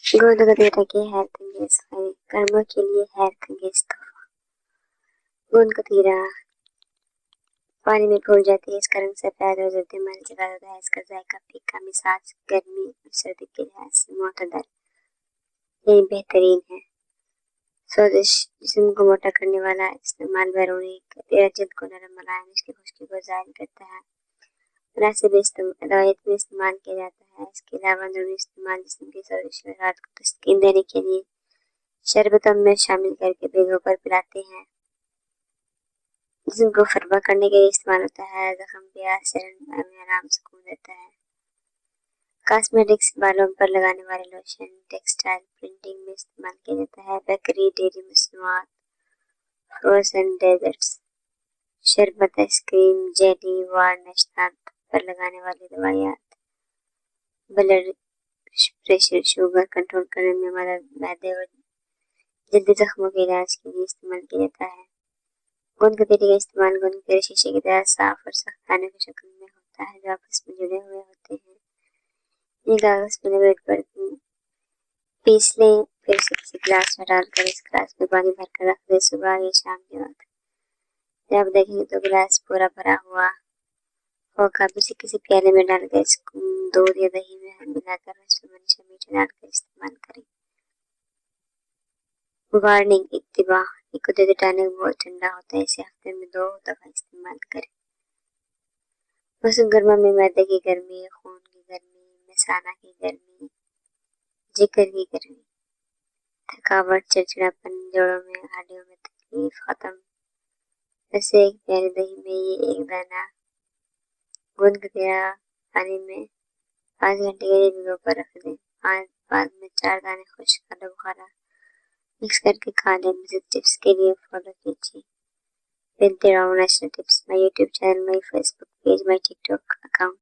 गोंद कतीरा की हैरतंगेज कर्मों के लिए हैरतंगेज तोहफा। गोंद कतीरा पानी में घुल जाती है, इसका रंग सफेद और जल्दी मर चुका होता है। इसका जायका फीका, मिजाज गर्मी और सर्दी के लिहाज से मुतदल यानी बेहतरीन है। स्वादिष्ट, जिस्म को मोटा करने वाला, इस्तेमाल बैरूनी कतीरा जल्द को नरम मुलायम, इसकी खुश्की को जाहिर करता है। मुनासिब रवायत में इस्तेमाल किया जाता है। इसके अलावा अंदरूनी इस्तेमाल जिस्म की स्वादिष्ट राहत को तस्कीन देने के लिए शरबतों में शामिल करके भिगोकर पिलाते हैं। जिस्म को फरवा करने के लिए इस्तेमाल होता है। जख्म, प्यास, जलन में आराम सुकून देता है। कॉस्मेटिक्स, बालों पर लगाने वाले लोशन, टेक्सटाइल प्रिंटिंग में इस्तेमाल किया जाता है। बेकरी, डेयरी मसनूआत, फ्रोजन डेजर्ट्स, शरबत, आइसक्रीम, जेली, वार्निश, दांत पर लगाने वाली दवाइयाँ, ब्लड प्रेशर, शुगर कंट्रोल करने में मदद, मैदे और जल्दी जख्मों के इलाज के लिए इस्तेमाल किया जाता है। गोंद कतीरे का इस्तेमाल गोंद कतीरे शीशे की तरह साफ और सख्त दानों की शक्ल में होता है जो आपस में जुड़े हुए होते हैं। ये कागज में लपेट कर पीस लें, फिर उसे किसी गिलास में डालकर इस गिलास में पानी भरकर रख दें। सुबह या शाम के वक्त जब आप देखेंगे तो गिलास पूरा भरा हुआ होगा। उसे किसी प्याले में डालकर इसको दूध या दही में मिलाकर उसमें मीठा डालकर इस्तेमाल करें। वार्निंग, इत्तिबा, ये कुदरती टॉनिक बहुत ठंडा होता है, इसे हफ्ते में 2 दफा इस्तेमाल करें। मौसम गर्मा में मैदे की गर्मी, खून की गर्मी, मेसाना की गर्मी, जिगर की गर्मी, थकावट, चिड़चिड़ापन, जोड़ों में हड्डियों में तकलीफ खत्म। वैसे एक प्याली दही में ये एक दाना गोंद कतीरा पानी में 5 घंटे के लिए भिगो कर रख दें। बाद में 4 दाने खुश्क आलू बुखारा मिक्स करके खा लें। मज़ीद टिप्स के लिए फॉलो कीजिए विनती Rao national tips, my YouTube channel, my Facebook page, my TikTok account.